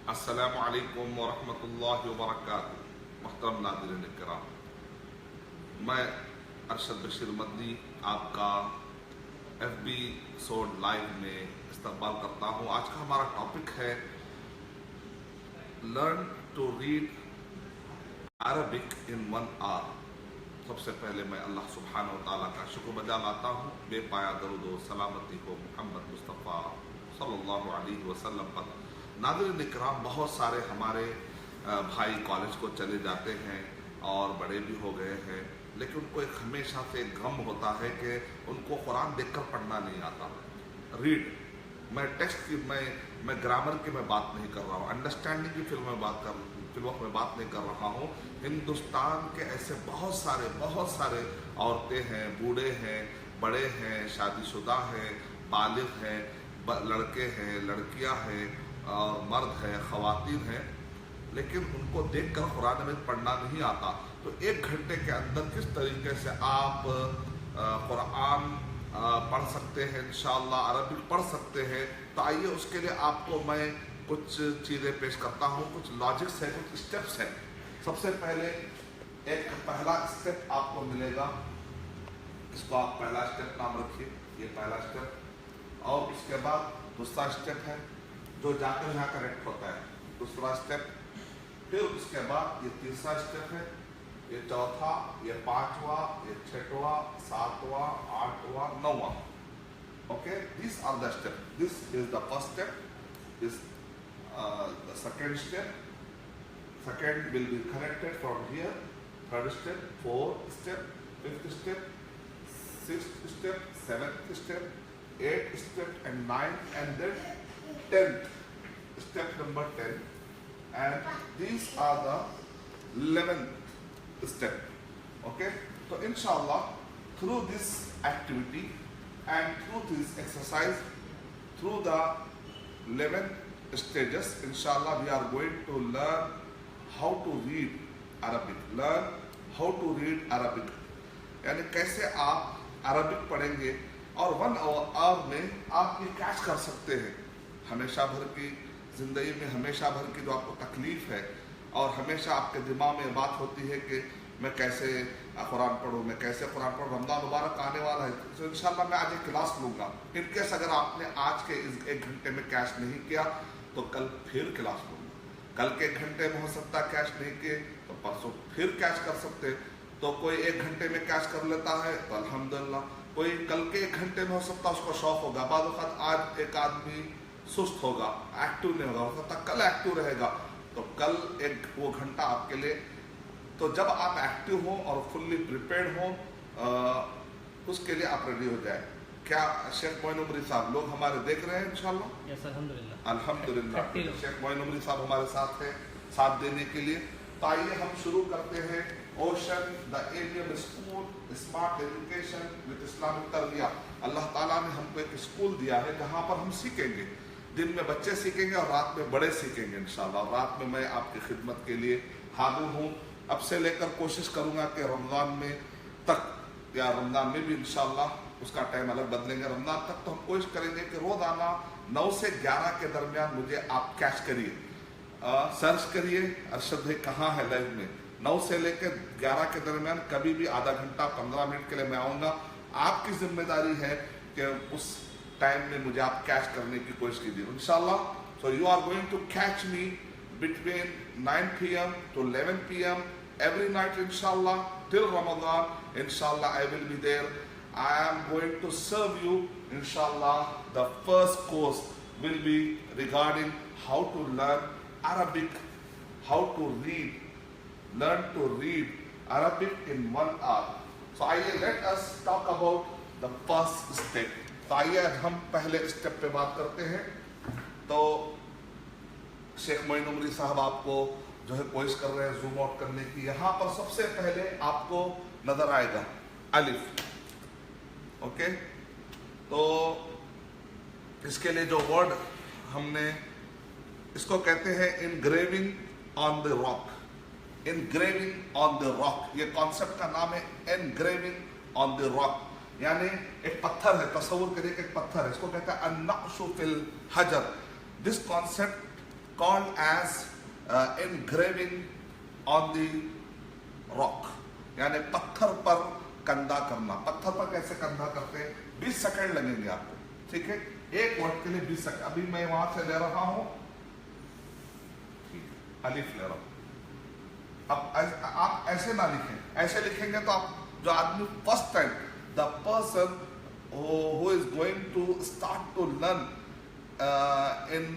अस्सलामु अलैकुम वरहमतुल्लाहि वबरकातुहू। मुहतरम नाज़रीन इकराम, मैं अरशद बशीर मदनी आपका FB सोड लाइव में इस्तकबाल करता हूँ। आज का हमारा टॉपिक है learn to read Arabic in 1 hour. सबसे पहले मैं अल्लाह सुब्हानहू व तआला का शुक्र बजा लाता हूँ, बेपाया दरूद व सलामती को मोहम्मद मुस्तफ़ा सल्लल्लाहु अलैहि वसल्लम पर। नाज़रीन इकराम, बहुत सारे हमारे भाई कॉलेज को चले जाते हैं और बड़े भी हो गए हैं, लेकिन उनको एक हमेशा से गम होता है कि उनको कुरान देखकर पढ़ना नहीं आता। रीड, मैं टेक्स्ट की मैं ग्रामर की मैं बात नहीं कर रहा हूँ, अंडरस्टैंडिंग की फिल्मों में बात नहीं कर रहा हूँ। हिंदुस्तान के ऐसे बहुत सारे औरतें हैं, बूढ़े हैं, बड़े हैं, शादीशुदा हैं, बालिग हैं, लड़के हैं, लड़कियां हैं, मर्द हैं, ख़वातीन हैं, लेकिन उनको देखकर कुरान में पढ़ना नहीं आता। तो 1 घंटे के अंदर किस तरीके से आप कुरान पढ़ सकते हैं, इंशाअल्लाह अरबिक पढ़ सकते हैं। तो आइए उसके लिए आपको मैं कुछ चीज़ें पेश करता हूँ, कुछ लॉजिक्स है, कुछ स्टेप्स हैं। सबसे पहले एक पहला स्टेप आपको मिलेगा, इसको आप पहला स्टेप नाम रखिए, ये पहला स्टेप। और उसके बाद दूसरा स्टेप है जो जाकर यहाँ कनेक्ट होता है, दूसरा स्टेप। फिर उसके बाद ये तीसरा स्टेप है, ये चौथा, ये 5वां, ये 6वां, 7वां, 8वां, 9वां। Okay, these are the steps. This is the first step. This the second step. Second will be connected from here. Third step, fourth step, fifth step, sixth step, seventh step, 8th step, and 9th, and then 10th step, number 10. And these are the 11th step. Okay, so inshallah through this activity and through this exercise, through the 11 stages, inshallah we are going to learn how to read Arabic. Learn how to read Arabic, यानी कैसे आप Arabic पढ़ेंगे और 1 our में आप ये catch कर सकते हैं। हमेशा भर की ज़िंदगी में हमेशा भर की जो आपको तकलीफ़ है और हमेशा आपके दिमाग में बात होती है कि मैं कैसे कुरान पढ़ूँ, मैं कैसे कुरान पढ़ूँ। रमज़ान मुबारक आने वाला है, तो इंशाल्लाह मैं आज एक क्लास लूँगा। इनकेस अगर आपने आज के इस 1 घंटे में कैश नहीं किया तो कल फिर क्लास लूँगा। कल के 1 घंटे में हो सकता है कैश नहीं किए तो परसों फिर कैश कर सकते। तो कोई 1 घंटे में कैश कर लेता है तो अल्हम्दुलिल्लाह, कोई कल के 1 घंटे में हो सकता है उसको शौक होगा। बाद वक़्त आज एक आदमी सुस्त होगा, एक्टिव नहीं होगा, हो सकता कल एक्टिव रहेगा, तो कल वो घंटा आपके लिए। तो जब आप एक्टिव हो और फुल्ली प्रिपेयर्ड हो, उसके लिए आप रेडी हो जाए। क्या शेख मोइन उमरी साहब लोग हमारे देख रहे हैं इंशाल्लाह? यस, अल्हम्दुलिल्लाह अल्हम्दुलिल्लाह। शेख मोइन उमरी साहब हमारे साथ हैं साथ देने के लिए। तो आइए हम शुरू करते हैं। Ocean the alien school smart education with Islamic तरबिया। अल्लाह ताला ने हमको एक स्कूल दिया है जहाँ पर हम सीखेंगे। दिन में बच्चे सीखेंगे और रात में बड़े सीखेंगे इंशाल्लाह। रात में मैं आपकी खिदमत के लिए हाजिर हूँ। अब से लेकर कोशिश करूँगा कि रमज़ान में तक या रमज़ान में भी इंशाल्लाह उसका टाइम अलग बदलेंगे। रमज़ान तक तो हम कोशिश करेंगे कि रोज़ाना 9 से 11 के दरमियान मुझे आप कैच करिए, सर्च करिए अरशद भाई कहाँ है लाइव में। 9 से लेकर 11 के दरमियान कभी भी आधा घंटा 15 मिनट के लिए मैं आऊँगा। आपकी जिम्मेदारी है कि उस टाइम में मुझे आप कैच करने की कोशिश कीजिए इंशाल्लाह। So you are going to catch me between 9 p.m. to 11 p.m. every night inshallah till Ramadan. Inshallah I will be there. I am going to serve you inshallah. The first course will be regarding how to learn Arabic, how to learn to read Arabic in 1 hour. So let us talk about the first step. तो आइए हम पहले step पे बात करते हैं। तो शेख मोइन उमरी साहब आपको जो है कोशिश कर रहे हैं जूम आउट करने की। यहाँ पर सबसे पहले आपको नजर आएगा अलिफ। ओके, तो इसके लिए जो वर्ड हमने इसको कहते हैं engraving on the rock. Engraving on the rock, ये कॉन्सेप्ट का नाम है इनग्रेविंग ऑन द रॉक। यानी एक पत्थर है, तस्वुर करिए कि एक पत्थर है, इसको कहते हैं अन्नक्शु फिल हजर। This concept called as engraving on the rock, यानी पत्थर पर कंधा करना. पत्थर पर कैसे कंधा करते हैं? 20 सेकंड लगेंगे आपको, ठीक है? एक वर्ड के लिए 20 सेकंड. अभी मैं वहां से ले रहा हूं, अलिफ ले रहा हूं. अब आप ऐसे ना लिखें. ऐसे लिखेंगे तो आप, जो आदमी first time, the person who is going to start to learn in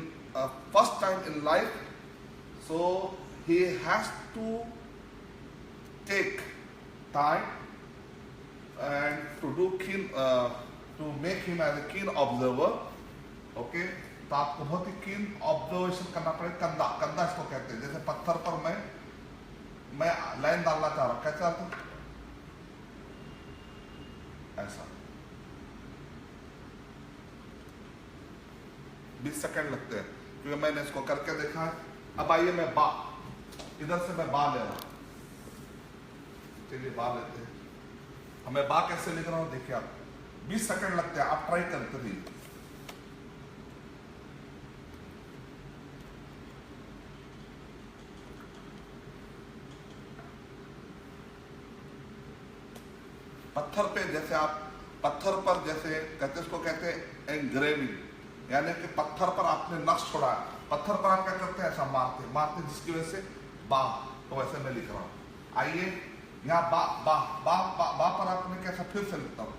first time in life, so he has to take time and to do keen to make him as a keen observer. Okay, तो आपको बहुत ही कीन observation करना पड़ेगा. कंधा, कंधा इसको कहते हैं. जैसे पत्थर पर मैं लाइन डालना चाह रहा हूं, कैसे आता हूं? ऐसा. 20 सेकंड लगते हैं क्योंकि मैंने इसको करके देखा है. अब आइए मैं बा, इधर से मैं बा ले रहा हूं. चलिए बा लेते हैं. मैं बा कैसे लिख रहा हूं देखिए आप. 20 सेकंड लगते हैं, आप ट्राई करते रहिए. पत्थर पे जैसे आप, पत्थर पर जैसे कहते, इसको कहते हैं एंग्रेविंग, यानी कि पत्थर पर आपने नक्श छोड़ा है. पत्थर पर आप क्या करते हैं? ऐसा मारते मारते, जिसकी वजह से बा. तो वैसे मैं लिख रहा हूं. आइए यहाँ बा बा बा बा, बा पर आपने कैसा, फिर से लिखता हूं.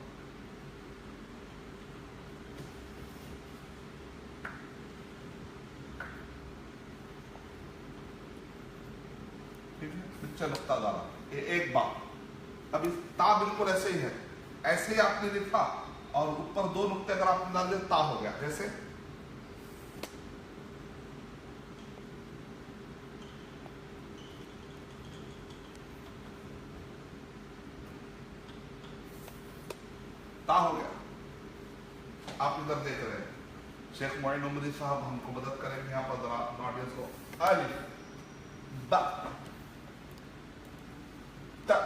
ठीक है, पिक्चर लगता जा रहा. एक बा. अब इस ता बिल्कुल ऐसे ही है. ऐसे ही आपने लिखा और ऊपर 2 नुक्ते अगर आपने डाल दिया, ता हो गया. जैसे ता हो गया. आप इधर देख रहे हैं, शेख मोइन उमरी साहब हमको मदद करेंगे यहाँ पर. जरा ऑडियंस को, अलिफ बा ता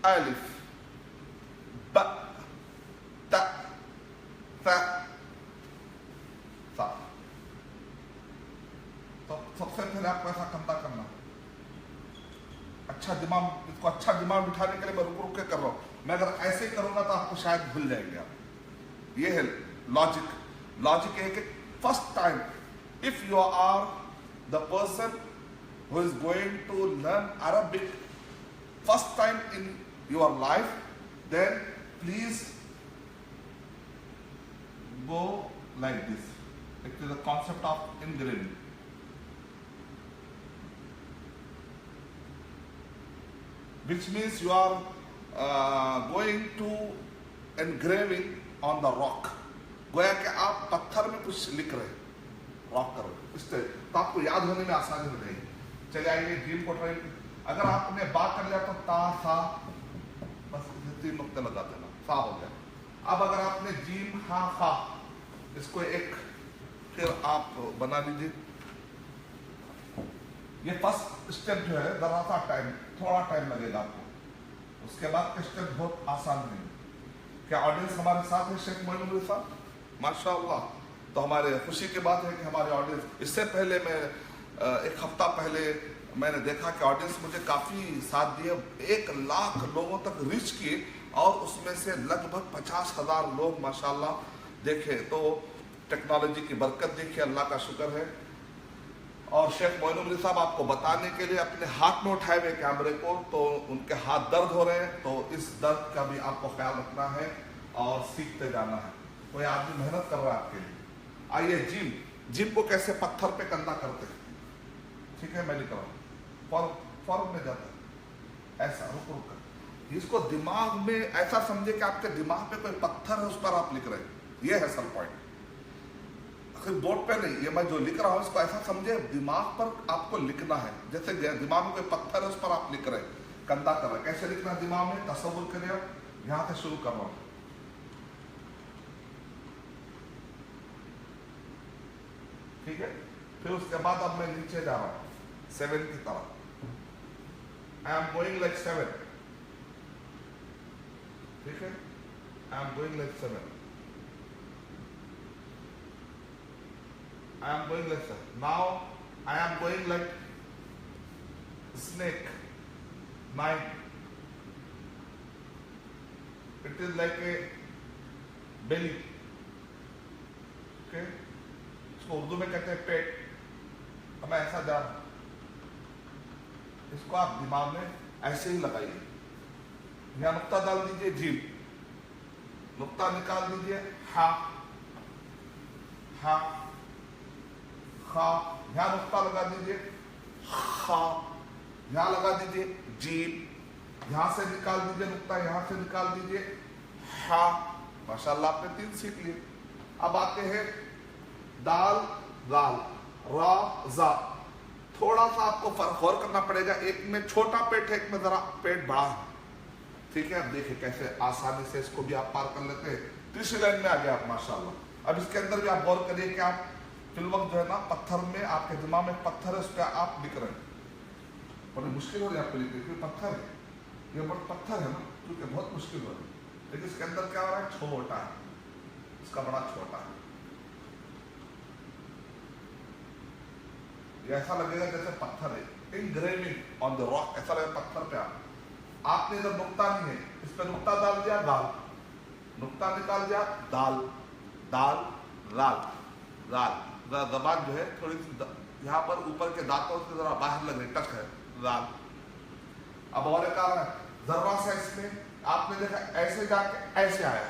अलिफ ब त थ सा. तो सबसे पहले आपको ऐसा कंधा करना. अच्छा दिमाग, इसको अच्छा दिमाग बिठाने के लिए मैं रुक रुक के कर रहा हूं. मैं अगर ऐसे ही करूंगा तो आपको शायद भूल जाएंगे आप. ये है लॉजिक. लॉजिक है कि first time, if you are the person who is going to learn Arabic first time in your life, then please go like this. It is the concept of engraving. Which means you are going to engraving on the rock. गोया कि आप पत्थर में कुछ लिख रहे, rock कर रहे. इस तरह तो आपको याद होने में आसानी हो जाएगी. चलिए आइए ड्रीम को ट्राई. अगर आपने बा कर लिया तो ता सा, बस 3 नुक्ते लगा देना, सा हो गया. अब अगर आपने जीम हा खा, इसको एक फिर आप बना लीजिए. ये फर्स्ट स्टेप जो है जरा सा टाइम, थोड़ा टाइम लगेगा आपको. उसके बाद का स्टेप बहुत आसान है. क्या ऑडियंस हमारे साथ है शेख मोइन उमरी साहब? माशाअल्लाह. तो हमारे खुशी की बात है कि हमारे ऑडियंस, इससे पहले मैं एक हफ्ता पहले मैंने देखा कि ऑडियंस मुझे काफ़ी साथ दिए. 1 लाख लोगों तक रीच किए और उसमें से लगभग 50,000 लोग माशाल्लाह देखे. तो टेक्नोलॉजी की बरकत देखिए, अल्लाह का शुक्र है. और शेख मोइन उमरी साहब आपको बताने के लिए अपने हाथ में उठाए हुए कैमरे को, तो उनके हाथ दर्द हो रहे हैं. तो इस दर्द का भी आपको ख्याल रखना है और सीखते जाना है. कोई आदमी मेहनत कर रहा है आपके लिए. आइए जिम. जिम को कैसे पत्थर पे कंधा करते हैं, ठीक है? मैं लिख रहा हूँ. फॉर्म में जाता है ऐसा, रुक रुक कर. इसको दिमाग में ऐसा समझे कि आपके दिमाग पे कोई पत्थर है, उस पर आप लिख रहे हैं. ये है असल पॉइंट. सिर्फ बोर्ड पे नहीं, ये मैं जो लिख रहा हूँ इसको ऐसा समझे दिमाग पर आपको लिखना है. जैसे दिमाग में कोई पत्थर है, उस पर आप लिख रहे हैं, कंधा कर रहे हैं. कैसे लिखना है दिमाग में, तसव्वुर करिए. यहाँ से शुरू कर रहा हूँ. ठीक है? फिर उसके बाद अब मैं नीचे जा रहा हूँ 7 की तरफ. I am going like 7. ठीक है? I am going like 7. I am going like that. Now I am going like snake. 9. It is like a belly. Okay? इसको उर्दू में कहते हैं पेट. अब मैं ऐसा जा रहा हूं, इसको आप दिमाग में ऐसे ही लगाइए. यहाँ नुक्ता डाल दीजिए जीम, नुक्ता निकाल दीजिए हा, हा, खा, यहाँ नुक्ता लगा दीजिए खा, यहाँ लगा दीजिए जीम, यहाँ से निकाल दीजिए नुक्ता, यहाँ से निकाल दीजिए हा. माशाल्लाह आपने 3 सीख लिए. अब आते हैं दाल, दाल, रा, जा. थोड़ा सा आपको फर्क और करना पड़ेगा. एक में छोटा पेट है, एक में जरा पेट बड़ा है. ठीक है, अब देखिए कैसे आसानी से इसको भी आप पार कर लेते हैं. तीसरी लाइन में आ गया आप माशाल्लाह. अब इसके अंदर भी आप गौर करिए कि आप फिल वक्त जो है ना पत्थर में, आपके दिमाग में पत्थर है, उस पर आप लिख रहे हैं. बड़ी मुश्किल हो रही है आपको लिखने, क्योंकि पत्थर है, ये बड़ा पत्थर है ना, क्योंकि बहुत मुश्किल हो रही है. लेकिन इसके अंदर क्या हो रहा है, छोटा है, इसका बड़ा छोटा है. ये ऐसा लगेगा जैसे पत्थर है. इंग्रेविंग ऑन द रॉक, ऐसा लगेगा पत्थर पे. आपने इधर नुक्ता नहीं है, इस पे नुक्ता डाल दिया दाल, नुक्ता निकाल दिया दाल, दाल, लाल, लाल. जबान जो है थोड़ी सी यहाँ पर ऊपर के दांतों से जरा बाहर लग रही, टच है, लाल. अब और एक आ रहा है जर्रा सा. इसमें आपने देखा ऐसे जाके ऐसे आया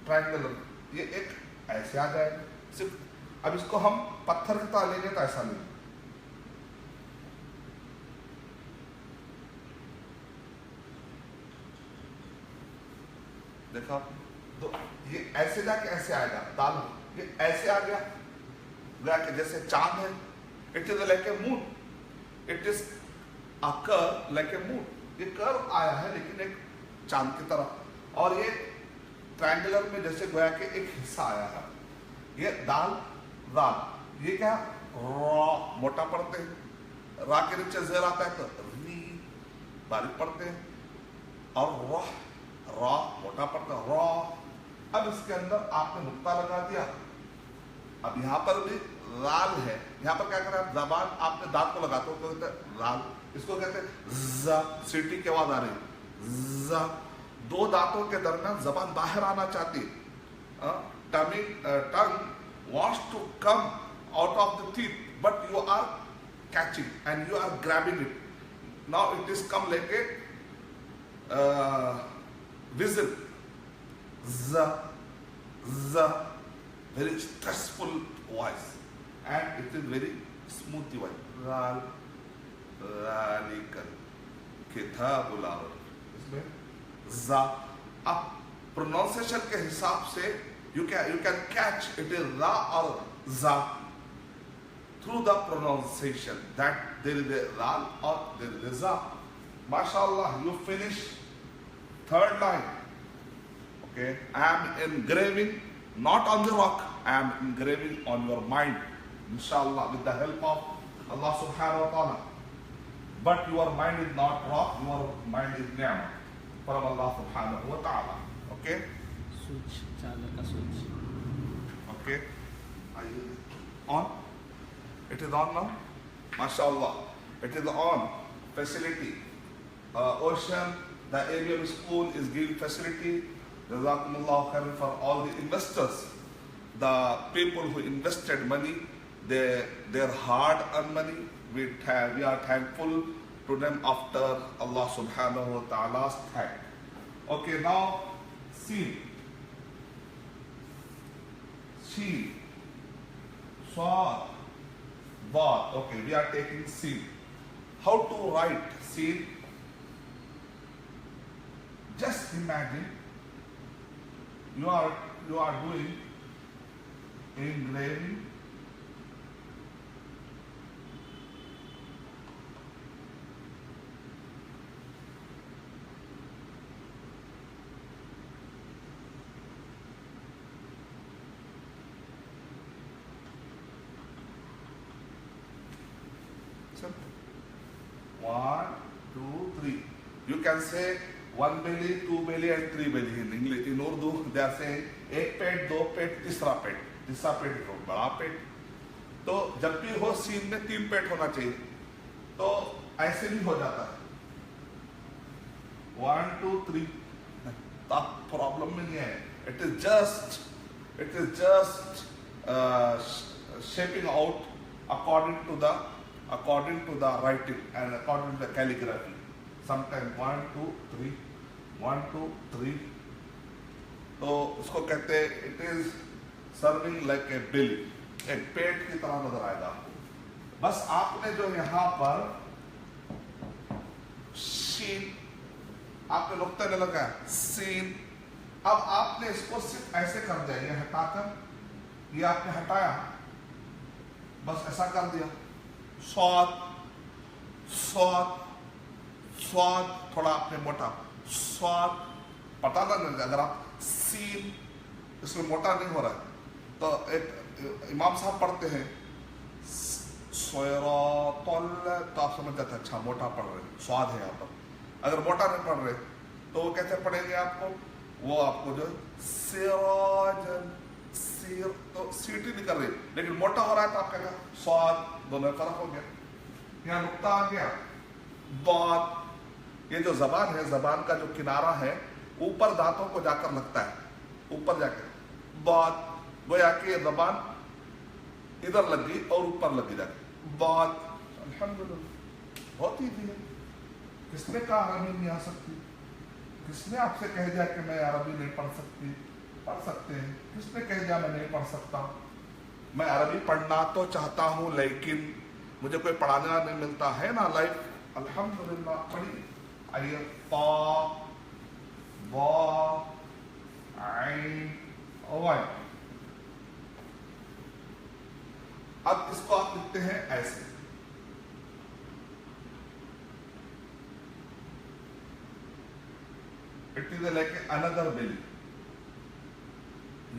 ट्रायंगल, ये एक ऐसे आ जाएगा सिर्फ. अब इसको हम पत्थर की तरह लेंगे तो ऐसा नहीं. देखा तो ये ऐसे जाके ऐसे आएगा दाल. ये ऐसे आ गया जाके जैसे चांद है. It is like A moon, it is a curve like a moon. ये कर्व आया है लेकिन एक चांद की तरह. और ये ट्रायंगुलर में जैसे गोया के एक हिस्सा आया है. ये दाल, दाल, ये क्या रॉ मोटा पढ़ते हैं, रा के नीचे जेर आता है तो री बारीक पढ़ते हैं, और रॉ रॉ मोटा पढ़ते हैं रॉ. अब इसके अंदर आपने नुक्ता लगा दिया. अब यहाँ पर भी लाल है. यहाँ पर क्या करें, जबान आपने दांत को लगाते हो तो कहते हैं लाल. इसको कहते हैं ज़, सीटी की आवाज आ रही ज़. 2 दांतों के दरमियान जबान बाहर आना चाहती है. टंग wants to come out of the teeth, but you are catching and you are grabbing it. Now it is come like a whistle. Z, z, very stressful voice, and it is very smooth voice. Ral, ralikal, kitabul awal. इसमें za. अब pronunciation के हिसाब से you can catch it is ra or za through the pronunciation that there is a ral or there is a za. MashaAllah, you finish 3rd line. Okay, I am engraving not on the rock, I am engraving on your mind, inshallah, with the help of Allah subhanahu wa ta'ala. But your mind is not rock, your mind is ni'mah from Allah subhanahu wa ta'ala. Okay? Switch, charger ka switch. Okay, are you on? It is on now. MashaAllah, it is on. Facility. Ocean, the area of school is giving facility. Jazakumullah khairan for all the investors, the people who invested money, their hard-earned money. We are thankful to them after Allah subhanahu wa ta'ala's thank. Okay, now see. She, sword, ball. Okay, we are taking seed. How to write seed? Just imagine you are doing engraving. Simple. 1, 2, 3. You can say 1 belly, 2 belly, and 3 belly in English. In Urdu, they are saying एक पेट, 2 पेट, तीसरा पेट. तीसरा पेट बड़ा पेट. تو جب بھی ہو سین میں 3 پیٹ ہونا چاہیے. تو ایسے بھی ہو جاتا ہے 1 2 3. آپ پرابلم میں نہیں ہے. It is just shaping out according to the writing and according to the calligraphy. Sometimes 1 2 3 1 2 3. تو اس کو کہتے ہیں it is serving like a belly. ایک پیٹ کی طرح نظر آئے گا. بس آپ نے جو یہاں پر شین آپ نے نقطہ نے لگا سین. اب آپ نے اس کو صرف ایسے کر دیا, یہ ہٹا کر, یہ آپ نے ہٹایا, بس ایسا کر دیا. سواد تھوڑا آپ نے موٹا سواد پتا نہ لگ جائے. اگر آپ سین اس میں موٹا نہیں ہو رہا ہے تو ایک امام صاحب پڑھتے ہیں سویراتل, تو آپ سمجھ جاتے ہیں اچھا موٹا پڑھ رہے, سواد ہے یہاں پر. اگر موٹا نہیں پڑھ رہے تو وہ کیسے پڑھیں گے آپ کو, وہ آپ کو جو سراجن سیر, تو سیٹی نہیں کر رہی لیکن موٹا ہو رہا ہے تو آپ کہتے ہیں سواد. دونوں میں فرق ہو گیا. یہاں نقطہ آ گیا. بات, یہ جو زبان ہے, زبان کا جو کنارہ ہے اوپر دانتوں کو جا کر لگتا ہے, اوپر جا کے بات, گویا کہ یہ زبان ادھر لگ گئی اور اوپر لگی جا کے بات. الحمدللہ بہت ایزی ہے. کس نے کہا عربی نہیں آ سکتی؟ کس نے آپ سے کہہ دیا کہ میں عربی نہیں پڑھ سکتی؟ پڑھ سکتے ہیں. کس نے کہہ دیا میں نہیں پڑھ سکتا؟ میں عربی پڑھنا تو چاہتا ہوں لیکن مجھے کوئی پڑھانا نہیں ملتا ہے نا لائف. الحمدللہ پڑھی. آئیے طا وا عین وائی. اب اس کو آپ لکھتے ہیں ایسے. It is like another belly.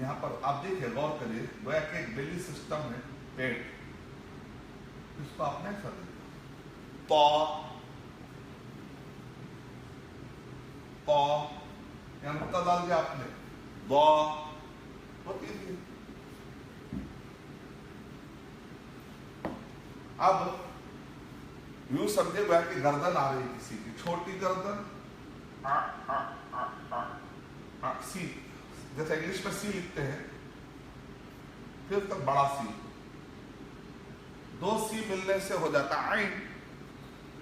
یہاں پر آپ دیکھیں غور کریے, گویا کہ ایک بیلی سسٹم ہے, پیٹ. اس کو آپ نے ایسا دیکھا پا یہاں نقطہ ڈال دیا آپ نے. با بہت ایزی. اب یوں سمجھے گویا کہ گردن آ رہی ہے کسی کی, چھوٹی گردن سی, جیسے انگلش میں سی لکھتے ہیں, پھر تک بڑا سی, 2 سی ملنے سے ہو جاتا عین.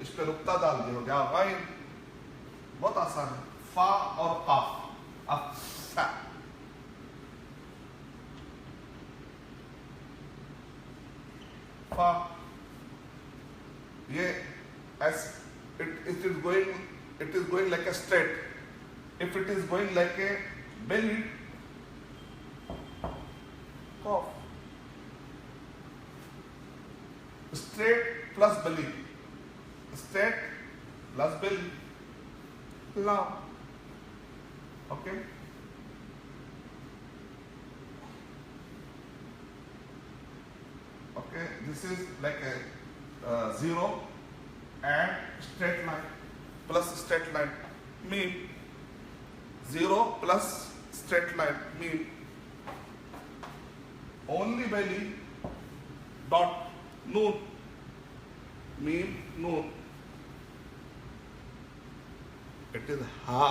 اس پہ نقطہ ڈال دیا, ہو گیا غین. بہت آسان ہے. فا اور قاف. اب فا, یہ it is going like a straight. If it is going like a belly, cough. Straight plus belly. Straight plus belly. La. Okay. Okay. This is like a zero and straight line plus straight line. Mean 0 plus straight line. Mean only belly dot noon. Mean noon. It is ha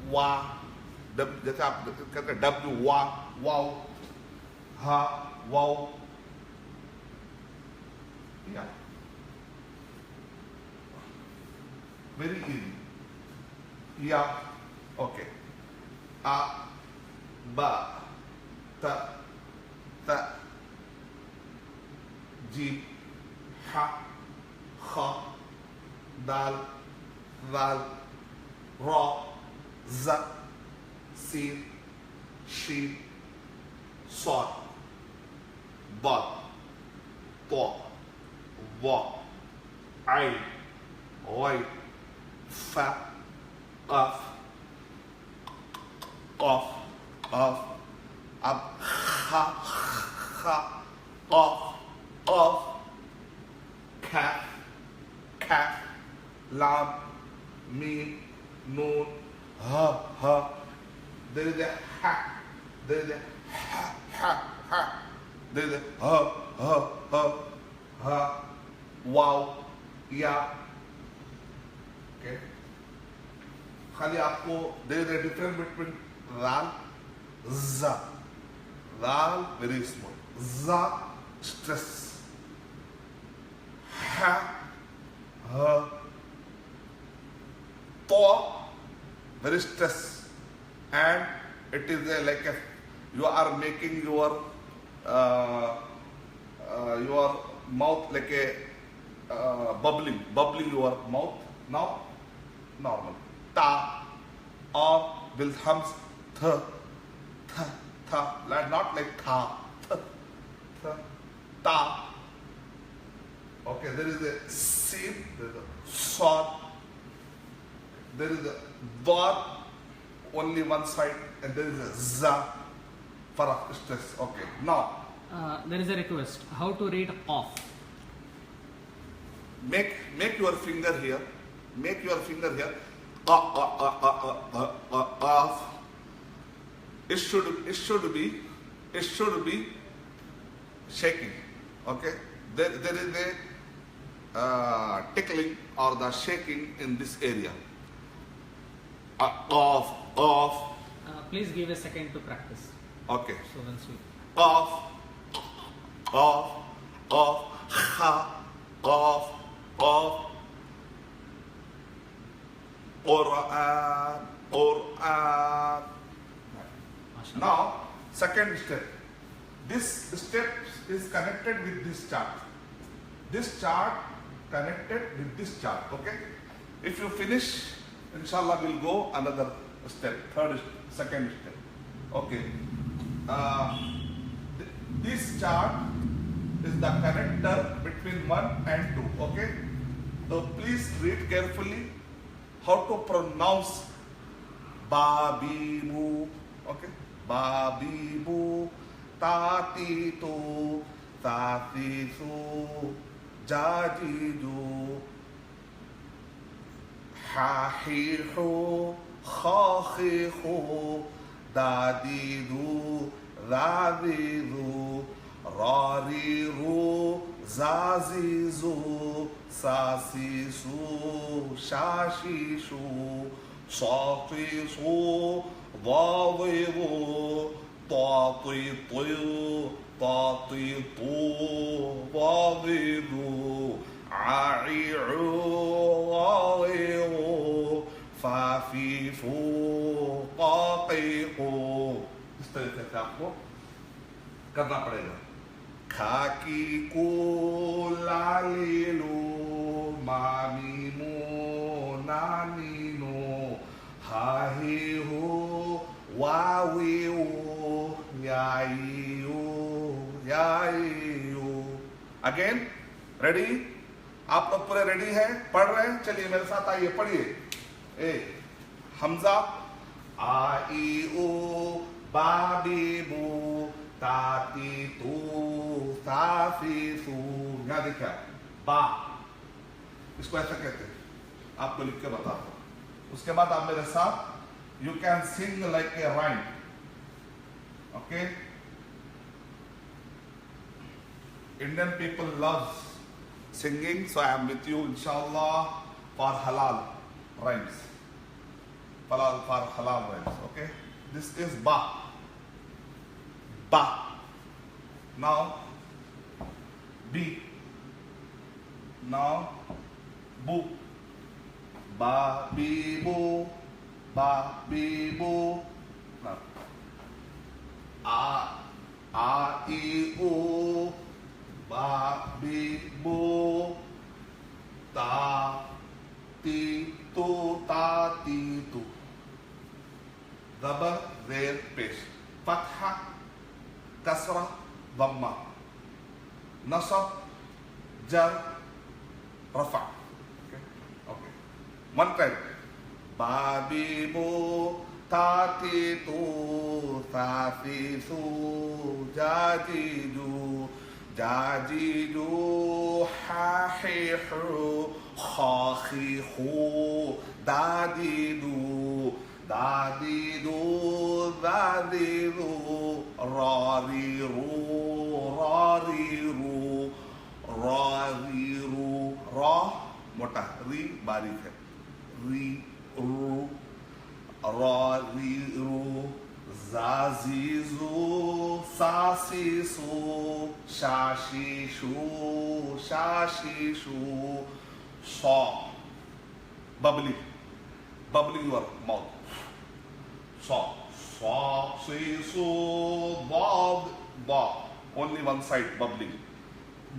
wa. جیسے آپ کہتے ہیں W وا واو, ہا واو. Yeah. Very easy. Yeah. Okay. A, ba, ta, jim, ha, kha, dal, val, ra, za, sin, shin, sad, ba, ta, wa, ain, ghain, fa, qaf, qaf, qaf. Ab kha, kha, qaf, qaf, kaf, kaf, lam, mim, noon, ha, ha. There is a ha, there is a ha, ha. ha. There is a ha, wow, yeah. Okay. खाली आपको there is a difference between ral, za. Ral very small, za stress, ha, to very stress, and it is like a, you are making your mouth like a bubbling your mouth. Now normal. Ta or with hums th, not like tha, ta. Okay, there is a sin, there is a sword, there is a dot, only one side, and there is a za for stress. Okay, now There is a request. How to read off? make your finger here. Make your finger here. Off. It should be shaking. Okay. There is a tickling or the shaking in this area. Off. Please give a second to practice. Okay. So once we Off, ha, off, Quran. Mashallah. Now, second step. This step is connected with this chart. This chart connected with this chart. Okay. If you finish, inshallah, we'll go another step. Second step. Okay. This chart is the connector between 1 and 2. Okay. So please read carefully how to pronounce Babibu. Okay. Babibu, Tatitu, Tatisu, Jajidu, Hahihu, Khahihu, Dadidu, Dadidu, Rariru, Zazizu, Sasisu, Shashishu, Satisu, Vadidu, Tatitu, Tatitu, Vadidu, Ai'u, Ai'u, Fafifu, Qaqiqu. इस तरीके से आपको करना पड़ेगा. खाकी को लालीलो मामीमो नानीनो हाही हो वावी हो याई हो. Again ready? आप लोग पूरे रेडी हैं? पढ़ रहे हैं? चलिए मेरे साथ आइए, पढ़िए. ए हमजा आई ओ बाबीबू ताती तू साफी सू. यहाँ देखिए बा, इसको ऐसा कहते हैं. आपको लिख के बताता हूँ. उसके बाद आप मेरे साथ you can sing like a rhyme. Okay. Indian people loves singing, so I am with you inshallah for halal rhymes. For halal rhymes. Okay. This is ba. Ba. Now B. Now bu. Ba bi bu. Ba bi bu. Now a I U. Ba bi bu. Ta ti tu ta ti tu. Zabar zer pesh. Fatha kasra dhamma. Nasab jar rafa. Okay. One time. Babi bu tati tu tati su jajidu jajidu hahihu khahihu dadidu dadidu dadidu. را ری رو را ری رو را ری رو را موٹا ری باریک ہے ری رو را ری رو زا زی زو سا سی سو شا شی شو شا شی شو سا bubbling your mouth sa sa si su ba only one side bubbling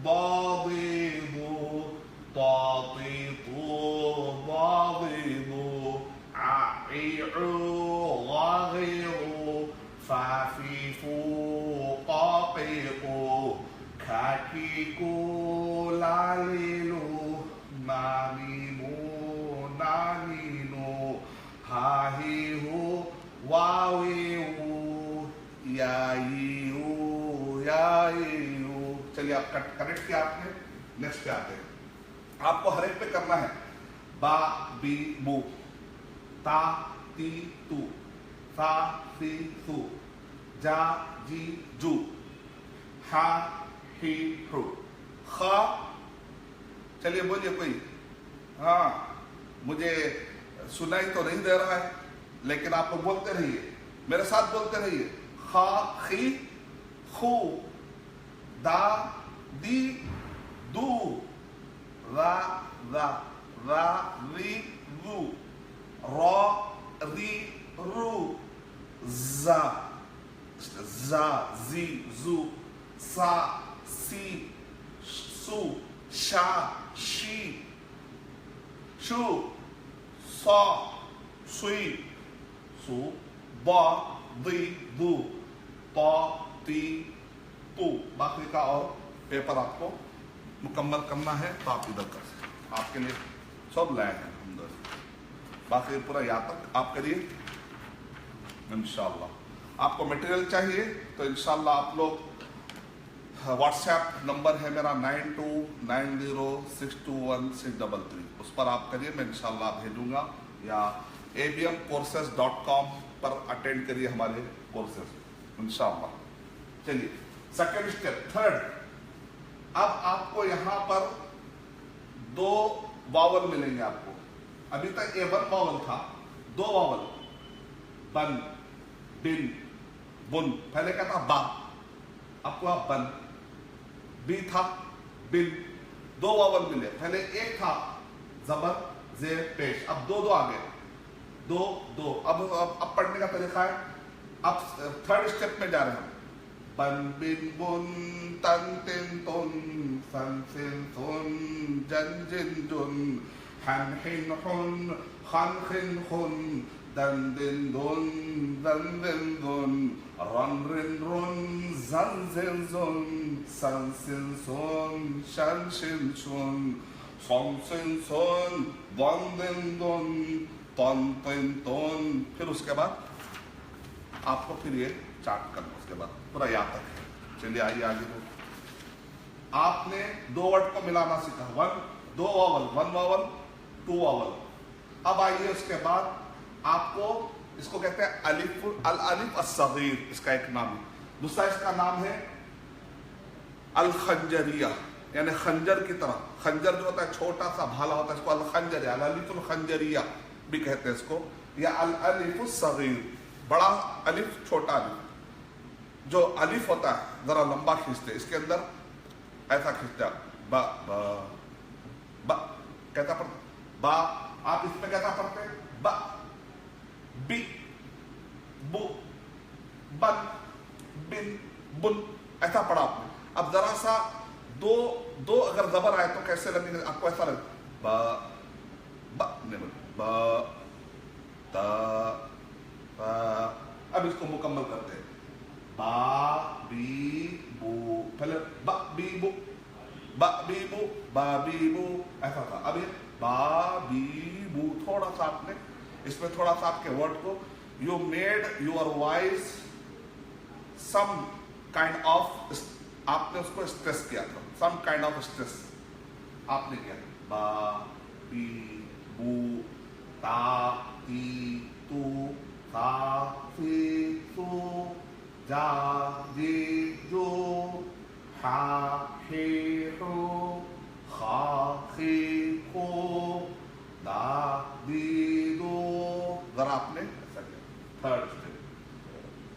ba di do ta ti tu ba di do a i u ga gi u fa fi fu qa pi qu ka ki ku la li lu ma mi mu na ni no ha hi hu wa wi wu ya you. चलिए आप correct किया आपने, next पे आते हैं। आपको हर एक पे करना है बा बी बू ता ती तू सा सी सू जा जी जू हा ही हु खा। चलिए बोलिए कोई, हाँ मुझे सुनाई तो नहीं दे रहा है लेकिन आप लोग बोलते रहिए, मेरे साथ बोलते रहिए। खा खी खू दा दी दू रा रा रा री रू रा री रू जा जा जी जू सा सी सू शा शी शू सा सुई सू बा दी दू ता ती तू। बाकी का और पेपर आपको मुकम्मल करना है तो आप इधर कर सकते, आपके लिए सब लाए हैं हम दस, बाकी पूरा यहाँ तक आप करिए इंशाल्लाह। आपको मटेरियल चाहिए तो इंशाल्लाह आप लोग व्हाट्सएप नंबर है मेरा 9290621633, उस पर आप करिए, मैं इंशाल्लाह भेजूंगा, या abmcourses.com पर अटेंड करिए हमारे कोर्सेज इंशाल्लाह। चलिए सेकेंड स्टेप, थर्ड। अब आपको यहां पर दो वावल मिलेंगे आपको। अभी तक A1 वावल था, दो वावल बन बिन बुन, पहले क्या था बा, आपको आप बन, बी था बिन, दो वावल मिले। पहले एक था जबर जेर पेश, अब दो दो आ गए, दो दो। अब पढ़ने का तरीका है, अब थर्ड स्टेप में जा रहे हैं। बन बिन बुन तन तिन तुन सन सिन सुन जन जिन जुन हन हिन हुन खन खिन खुन दन दिन दुन दन दिन दुन रन रिन रुन जन जिन जुन सन सिन सुन शन शिन सुन सोन सिन सुन वन दिन दुन तन तिन तुन। फिर उसके बाद आपको फिर ये चार्ट करना, उसके बाद पूरा याद तक है। चलिए आइए आगे। तो आपने दो वर्ड को मिलाना सीखा, वन दो vowel, one vowel two vowel. अब आइए उसके बाद आपको इसको कहते हैं अलिफ, अल अलिफ अस्सगीर, इसका एक नाम है। दूसरा इसका नाम है अल खंजरिया, यानी खंजर की तरह। खंजर जो होता है छोटा सा भाला होता है, इसको अल खंजरिया, अल अलिफुल खंजरिया भी कहते हैं इसको, या अल अलिफुस सगीर, बड़ा अलिफ छोटा अलिफ। जो अलिफ होता है जरा लंबा खींचते, इसके अंदर ऐसा खींचते ब ब ब कहता पढ़ते बा, आप इसमें कहता पढ़ते ब बी बु बन बिन बुन, ऐसा पढ़ा आपने। अब जरा सा दो दो अगर जबर आए तो कैसे लगेंगे आपको, ऐसा लगे ब ब ब त। अब इसको मुकम्मल करते हैं, बा बी बू, पहले बा बी बू बा बी बू बा बी बू, ऐसा था। अब ये बा बी बू, थोड़ा सा आपने इसमें थोड़ा सा आपके वर्ड को you made your voice some kind of, आपने उसको स्ट्रेस किया था, सम काइंड ऑफ स्ट्रेस आपने किया। बा बी बू ता ती तू सा सी सू जा जी जो हा ही हो खा खी खो दा दी दो। जरा आपने ऐसा किया, थर्ड स्टेप,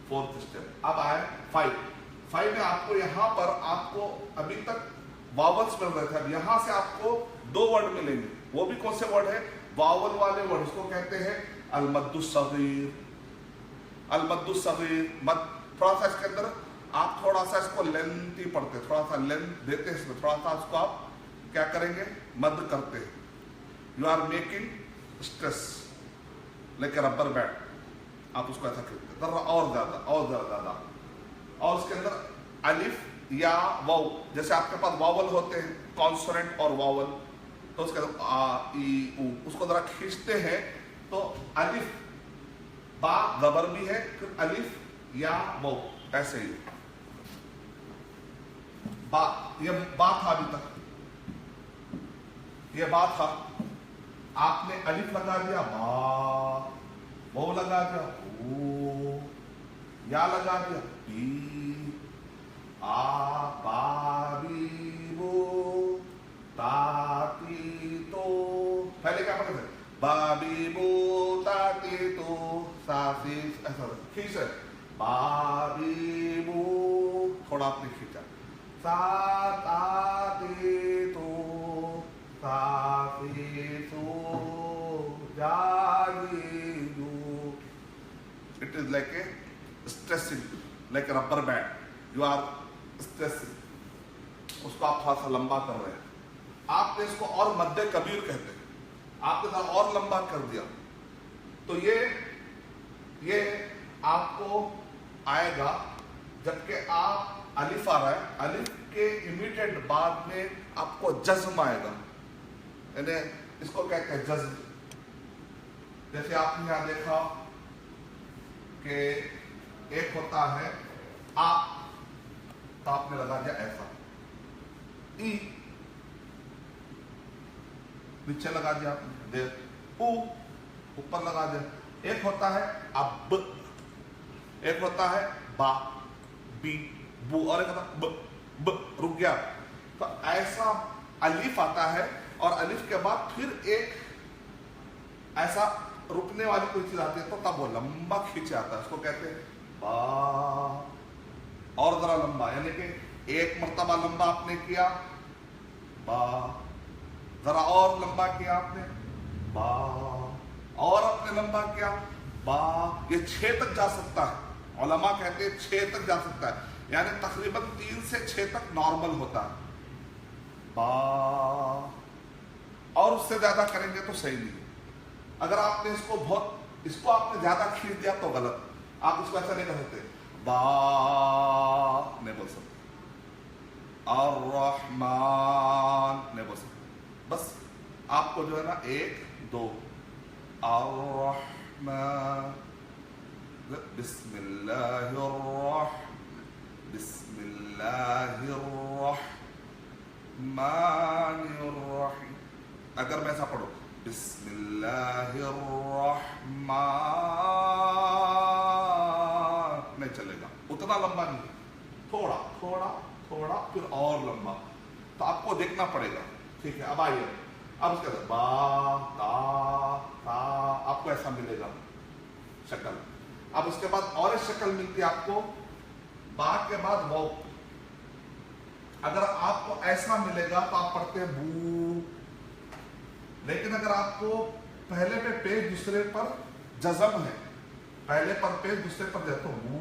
फोर्थ स्टेप। अब आए 5 में आपको यहाँ पर आपको अभी तक वावल्स मिल रहे थे, अब यहाँ से आपको 2 वर्ड मिलेंगे। वो भी कौन से वर्ड है? वावल वाले वर्ड, उसको कहते हैं अलमद्दुस सगीर। अलमद्दुस सगीर मद, थोड़ा सा इसके अंदर आप थोड़ा सा इसको लेंथी पढ़ते, थोड़ा सा लेंथ देते हैं इसमें, थोड़ा सा उसको आप क्या करेंगे? मद करते हैं। You are making stress like rubber band, आप उसको ऐसा करते हैं और ज्यादा। और उसके अंदर अलिफ या वाव, जैसे आपके पास वावल होते हैं कॉन्सोनेंट और वावल, तो उसके अंदर आ ई उ, उसको जरा खींचते हैं तो अलिफ बा जबर भी है, फिर अलिफ या वाव, ऐसे ही बा, ये बा था अभी तक, ये बा था, आपने अलिफ लगा दिया बा, वाव लगा दिया ओ, या लगा दिया बी, आ बा बी बो ताती तो। पहले क्या पढ़ते थे? बाबी बो ताती तो सासी, ऐसा खींच है बाबी बो, थोड़ा आपने खींचा, सात आती तो सासी तो जागी दो। It is like a stressing, like rubber band, you are stressing, उसको आप थोड़ा सा लंबा कर रहे हैं। आपने इसको और मध्य कबीर कहते हैं, आपने थोड़ा और लंबा कर दिया तो ये आपको आएगा, जबकि आप अलिफ आ रहा है, अलिफ के इमीडिएट बाद में आपको जज्म आएगा, यानी इसको कहते हैं जज्म। जैसे आपने यहां देखा कि एक होता है आ, तो आपने लगा दिया ऐसा, ई नीचे लगा दिया आपने, देर ऊ ऊपर लगा दिया। एक होता है अब, एक होता है बा बी बू, और एक होता है ब ब, रुक गया। तो ऐसा अलिफ आता है और अलिफ के बाद फिर एक ऐसा रुकने वाली कोई चीज आती है, तो तब वो लंबा खींच आता है, उसको कहते हैं बा, और जरा लंबा, यानी कि एक मर्तबा लंबा आपने किया बा, जरा और लंबा किया आपने बा, और आपने लंबा किया बा, ये 6 तक जा सकता है। उलमा कहते हैं 6 तक जा सकता है, यानी तकरीबन 3 से 6 तक नॉर्मल होता है बा, और उससे ज्यादा करेंगे तो सही नहीं। अगर आपने इसको इसको आपने ज्यादा खींच दिया तो गलत, आप इसको ऐसा नहीं कर सकते, बा नहीं बोल सकते, अर्रहमान नहीं बोल सकते, बस आपको जो है ना 1 2 अर्रहमान, बिस्मिल्लाहिर्रहमानिर्रहीम। अगर मैं ऐसा पढ़ूं बिस्मिल्लाहिर्रहमान, नहीं चलेगा, उतना लंबा नहीं, थोड़ा थोड़ा थोड़ा फिर और लंबा, तो आपको देखना पड़ेगा। ठीक है, अब आइए, अब उसके बाद बा ता ता, आपको ऐसा मिलेगा शक्ल। अब उसके बाद और एक शक्ल मिलती है आपको, बा के बाद वो, अगर आपको ऐसा मिलेगा तो आप पढ़ते हैं बू, लेकिन अगर आपको पहले पे पेज दूसरे पर जज़म है, पहले पर पेज दूसरे पर तो बू,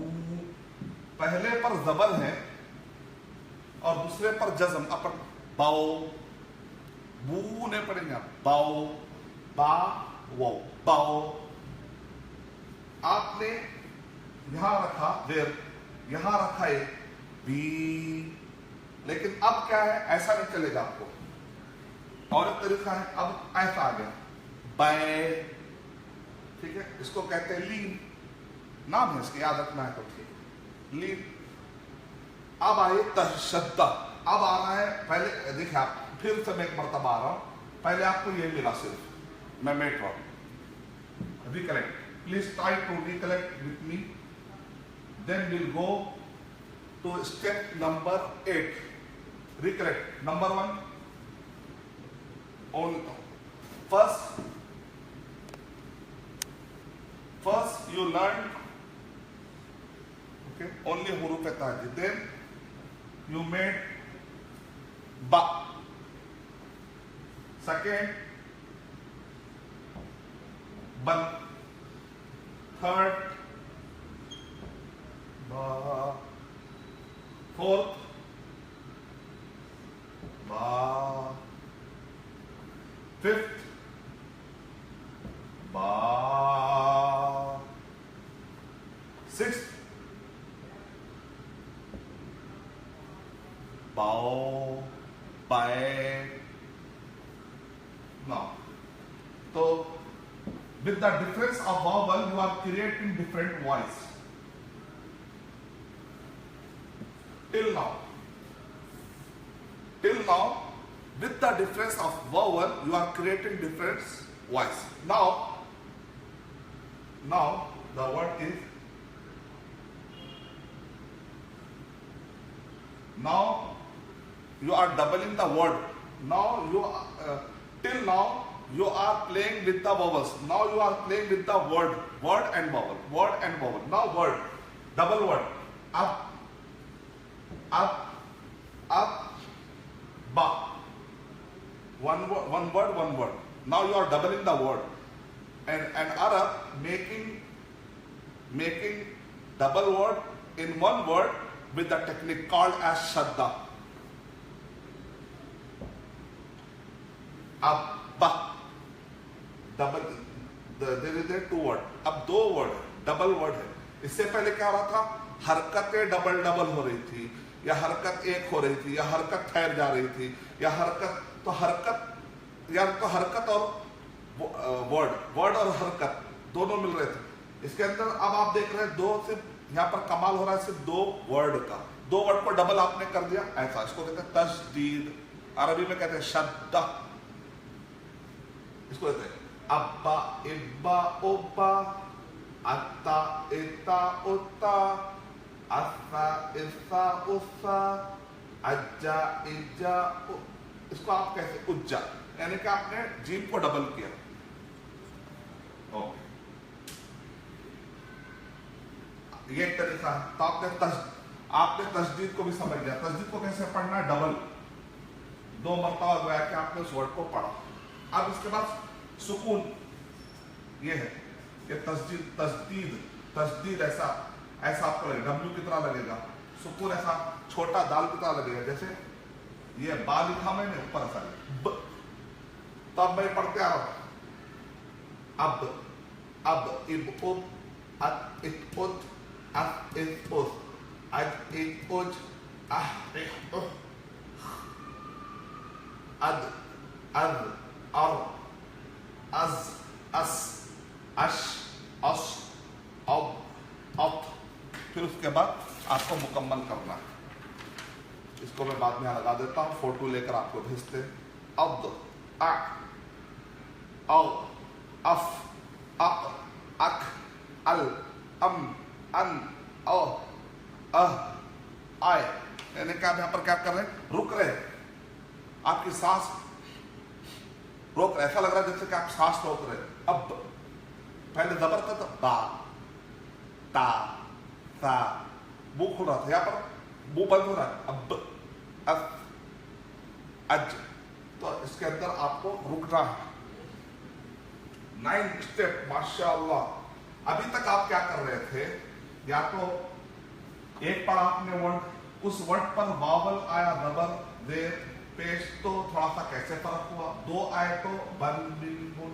पहले पर जबर है और दूसरे पर जज़म, अपन बाओ, बू नहीं पढ़ेंगे आप, बाओ बा वो बाओ। आपने यहां रखा देर, यहां रखा है बी, लेकिन अब क्या है, ऐसा नहीं चलेगा आपको, और एक तरीका है, अब ऐसा आ गया बै, ठीक है, इसको कहते हैं लीन, नाम है इसके, याद रखना है तो ठीक, लीन। अब आए तशद्दा, अब आना है, पहले देखिए आप, फिर से मैं एक मरतबा आ रहा हूं, पहले आपको ये मिला सिर्फ, मैं मेट रहा हूं, recollect, please try to recollect with me. Then we'll go to step number 8. Recollect. Number 1. First you learn only huruf taji. Then you made ba. Second, ban. Third, ba. Fourth, ba. Fifth, ba. Sixth, bao, bae. Now, so with the difference of vowel, you are creating different voice. Till now, with the difference of vowel, you are creating different voice. Now the word is. Now you are doubling the word. Now till now you are playing with the vowels. Now you are playing with the word and vowel. Now word, double word. Up, ba. One word. Now you are doubling the word. And Arab making double word in one word with the technique called as shadda. Abba. Double. There is a two word. अब दो word double word है. इससे पहले क्या हो रहा था? हरकतें डबल हो रही थी, या हरकत एक हो रही थी, या हरकत ठहर जा रही थी, या हरकत और वर्ड और हरकत दोनों मिल रहे थे. इसके अंदर अब आप देख रहे हैं दो सिर्फ यहाँ पर कमाल हो रहा है सिर्फ दो वर्ड का. दो वर्ड को डबल आपने कर दिया ऐसा. इसको कहते हैं तशदीद. अरबी में कहते हैं शद्दा. इसको कहते हैं अब्बा इब्बा उब्बा, अत्ता इत्ता उत्ता, अस्सा इस्सा उस्सा, अज्जा इज्जा. इसको आप कैसे उज्जा, यानी कि आपने जीम को डबल किया. ओके, ये एक तरीका है. तो आपने तशदीद को भी समझ लिया. तशदीद को कैसे पढ़ना है? डबल. दो मरतबा गोया कि आपने उस वर्ड को पढ़ा. अब इसके बाद सुकून, ये है ये तशदीद ऐसा आपको लगेगा, डब्ल्यू की तरह लगेगा. सुकून ऐसा छोटा दाल की तरह लगेगा. जैसे ये बा लिखा मैंने ऊपर ऐसा ब. तो अब मैं पढ़ते आ रहा हूं. अब इब उब, अत इत उत, अत इत उस, अज इत उज, अह इत उह, अद अज और अज अस अश अस अब अत. फिर उसके बाद आपको मुकम्मल करना है. इसको मैं बाद में लगा देता हूं, फोटो लेकर आपको भेजते. अब्द, अ, औ, अफ, अक, अक, अल, अम, अन, औ, अह, आय. यानी कि आप यहां पर क्या कर रहे हैं? रुक रहे हैं. आपकी सांस रोक, ऐसा लग रहा है जैसे कि आप सांस रोक रहे हैं. अब पहले जबर था, बा, ता, सा, मुंह खुल रहा था. यहां पर मुंह बंद हो रहा है. अब, अफ, अज. तो इसके अंदर आपको रुकना है. 9 स्टेप. माशाअल्लाह. अभी तक आप क्या कर रहे थे? या तो एक पढ़ा आपने वर्ड, उस वर्ड पर वावल आया, रबर, देर, पेश, तो थोड़ा सा कैसे फर्क हुआ. दो आए तो बन बिन बुन,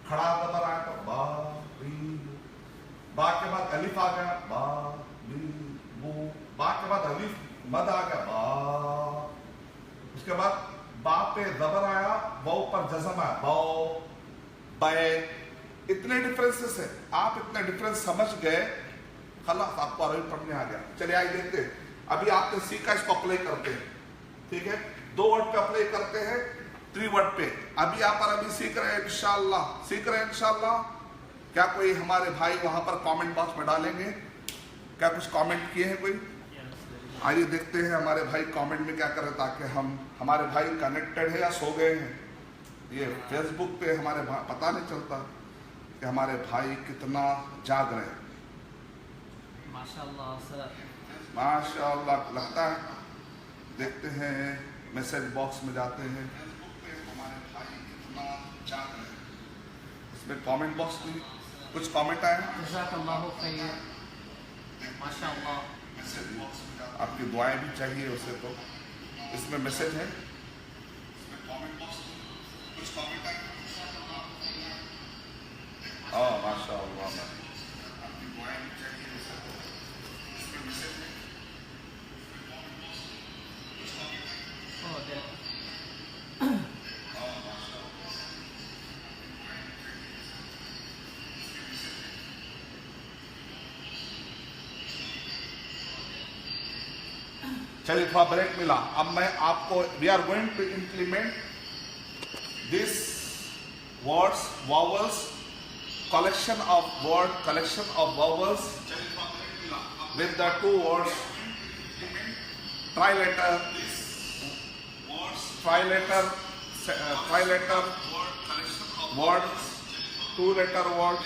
खड़ा रबर आया तो बा बी. बा के बाद अलिफ आ गया, बा बी बू. बा के बाद अलिफ मद आ गया, बा. उसके बाद बा पे जबर आया, वाव पर जज़म आया, बाओ, बे. इतने डिफरेंसेस है. आप इतने डिफरेंस समझ गए, खलास आपको अरबी पढ़ने आ गया. चलिए आइए देखते हैं. अभी आपने सीखा, इसको अप्लाई करते हैं. ठीक है, 2 वर्ड पे अप्लाई करते हैं, 3 वर्ड पे. अभी आप अरबी सीख रहे हैं इंशाअल्लाह. क्या कोई हमारे भाई वहां पर कमेंट बॉक्स में डालेंगे? क्या कुछ कमेंट किए हैं कोई? आइए देखते हैं हमारे भाई कमेंट में क्या कर रहे हैं, ताकि हमारे भाई कनेक्टेड है या सो गए हैं। ये फेसबुक पे हमारे पता नहीं चलता कि हमारे भाई कितना जाग रहे हैं। माशाल्लाह सर। माशाअल्लाह लगता है। देखते हैं मैसेज बॉक्स में जाते हैं, फेसबुक पे हमारे भाई कितना जाग रहे हैं। इसमें कमेंट बॉक्स में कुछ कमेंट आए हैं। जज़ाकल्लाहु खैर। माशाल्लाह। मैसेज बॉक्स में आपकी दुआएं भी चाहिए उसे, तो इसमें मैसेज है, इसमें कमेंट बॉक्स में कुछ कमेंट आए। माशाअल्लाह, आपकी दुआएं भी चाहिए उसे, तो इसमें मैसेज है, इसमें कमेंट बॉक्स में कुछ कमेंट आए। Oh, there. चलिए थोड़ा ब्रेक मिला। अब मैं आपको we are going to implement this words vowels collection of vowels with the two words triletter word, two letter word,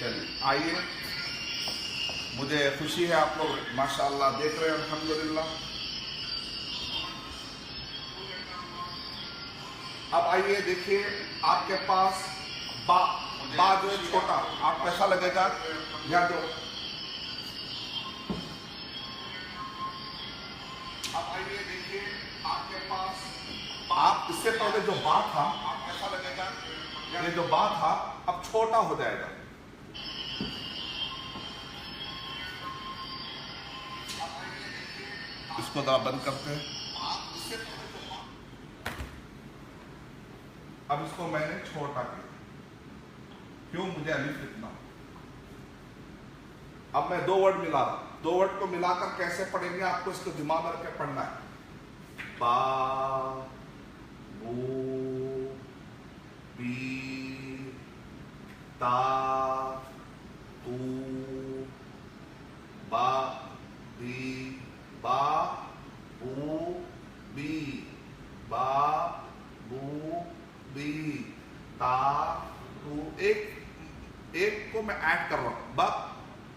चलिए आइए, मुझे खुशी है आप लोग माशाअल्लाह देख रहे हैं, अल्हम्दुलिल्लाह। अब आइए देखिए, आपके पास बा जो है छोटा, आपको ऐसा लगेगा या जो, अब आइए देखिए आपके पास आप इससे पहले जो बा था, आपको ऐसा लगेगा ये जो बा था अब छोटा हो जाएगा। इसको जरा बंद करते हैं। अब इसको मैंने छोटा किया, क्यों? मुझे अलिफ लिखना। अब मैं दो वर्ड मिला रहा, दो वर्ड को मिलाकर कैसे पढ़ेंगे आपको इसको दिमाग में रख के पढ़ना है। बा बू बी ता तू बा बी बा बू बी बा बू बी ता तू। एक को मैं ऐड कर रहा हूं, बा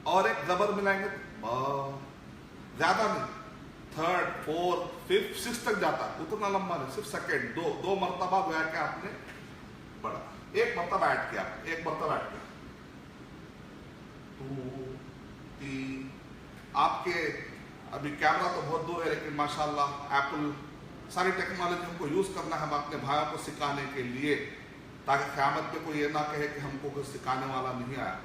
और एक जबर मिलाएंगे बा, ज्यादा नहीं, थर्ड फोर्थ फिफ्थ सिक्स तक जाता, उतना लंबा नहीं, सिर्फ सेकेंड दो मरतबा गोया कि आपने पढ़ा, एक मरतबा ऐड किया, एक मरतबा ऐड किया। टू तीन। आपके अभी कैमरा तो बहुत दूर है, लेकिन माशाल्लाह एप्पल सारी टेक्नोलॉजी को यूज करना है हम अपने भाइयों को सिखाने के लिए, ताकि क़यामत में कोई ये ना कहे कि हमको कोई सिखाने वाला नहीं आया।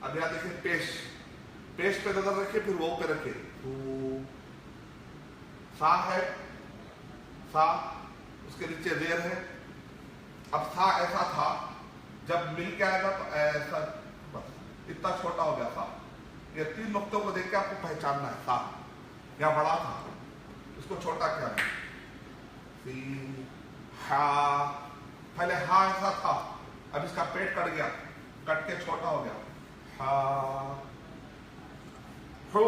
अब यहाँ देखिए पेश पे नजर रखिए, फिर वो पे रखिए। सा है, सा उसके नीचे जेर है। अब सा ऐसा था, जब मिल के आएगा तो ऐसा, बस इतना छोटा हो गया सा। ये तीन नुक्तों को देख के आपको पहचानना है। सा या बड़ा था, इसको छोटा क्या है। हा, पहले हा ऐसा था, अब इसका पेट कट गया, कट के छोटा हो गया। हा हु,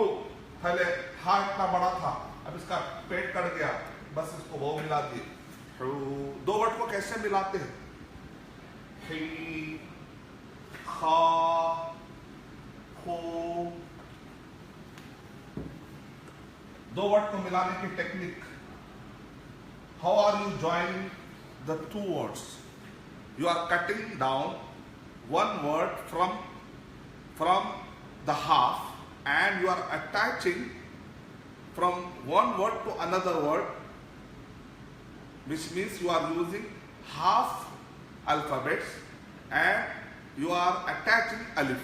पहले हा इतना बड़ा था, अब इसका पेट कट गया, बस इसको वो मिला दिए। दो वर्ड को कैसे मिलाते हैं? ही, खा, हो। दो वर्ड को मिलाने की technique. How are you joining the two words? You are cutting down one word from the half, and you are attaching from one word to another word, which means you are using half alphabets and you are attaching alif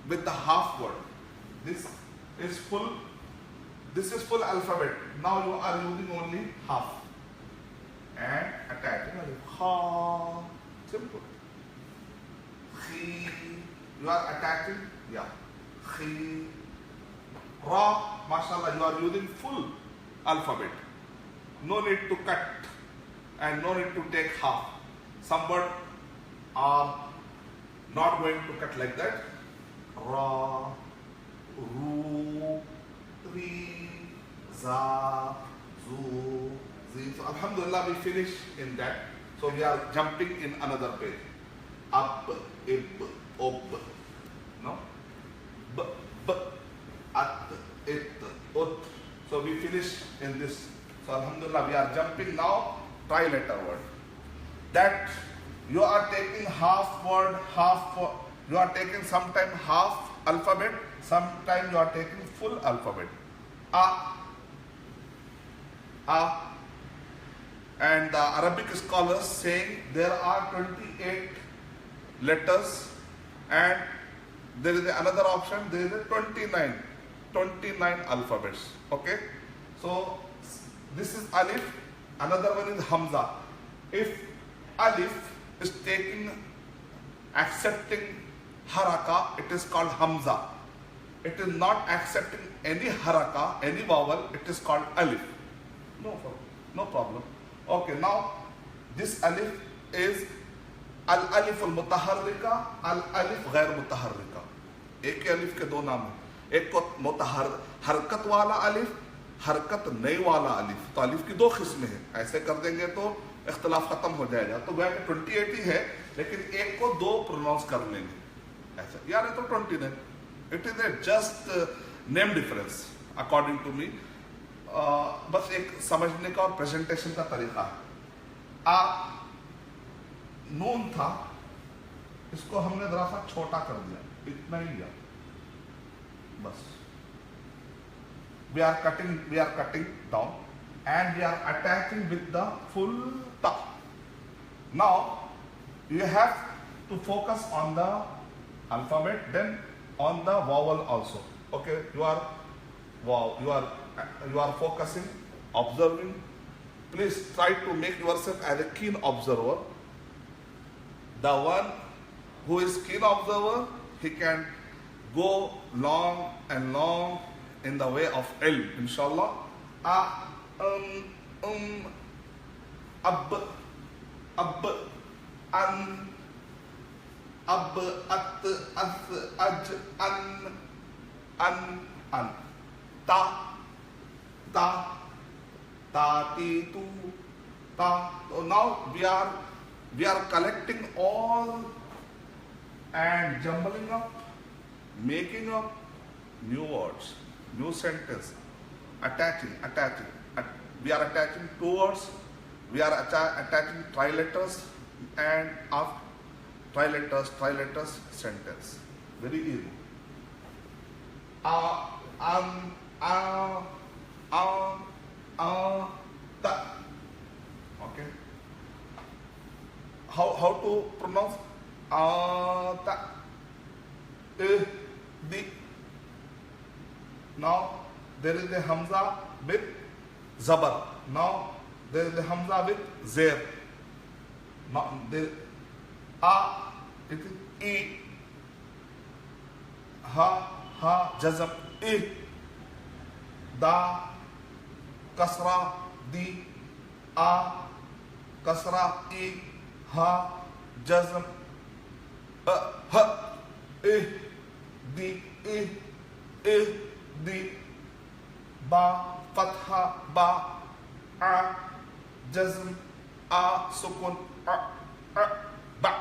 with the half word. This is full alphabet. Now you are using only half and attaching alif. Ha, simple. Khi, you are attaching, yeah. Khi, Ra, mashallah, you are using full alphabet. No need to cut and no need to take half. Some words are not going to cut like that. Ra, Ru, Ri, Za, Zu, Zi. So Alhamdulillah, we finish in that. So we are jumping in another page. Ab, Ib, Ob. No? B, B, At, It, Ut. So we finish in this. So Alhamdulillah, we are jumping now tri-letter word. That you are taking half word, you are taking sometime half alphabet, sometime you are taking full alphabet. A. And the Arabic scholars saying there are 28 letters and there is another option, there is a 29 alphabets. Okay, so this is alif, another one is hamza. If alif is accepting haraka, it is called hamza. It is not accepting any haraka, any vowel, it is called alif. No problem. Okay, now this alif is al-alif al-mutaharrika, al-alif ghair mutaharrika. एक अलिफ के दो नाम हैं, एक को हरकत वाला अलिफ, हरकत नहीं वाला अलिफ. तो अलिफ की दो किस्में हैं. ऐसे कर देंगे तो इख्तिलाफ खत्म हो जाएगा. तो वह 28 ही है, लेकिन एक को दो प्रोनाउंस कर लेंगे. ऐसा यार ये तो 29. It is a just name difference according to me. बस एक समझने का और प्रेजेंटेशन का तरीका है. नून था, इसको हमने जरा सा छोटा कर दिया, इतना ही लिया बस. We are cutting down and we are attaching with the full ta. Now you have to focus on the alphabet, then on the vowel also. Okay, you are focusing, observing. Please try to make yourself as a keen observer. The one who is keen observer, he can go long and long in the way of ilm, inshallah. Ab, an, ab, at, aj, an, ta, ti, tu, ta. So now we are collecting all and jumbling up, making up new words, new sentence, attaching. We are attaching two words, we are attaching triletters and after triletters sentence. Very easy. Ta. Okay. How to pronounce ta? Di. Now there is a hamza with zabar. Now there is a hamza with zer. Now there it is e. Ha jazm e. Da kasra di. A kasra e. Ha jazm ha e di di ba fatha ba a jazm a sukun ba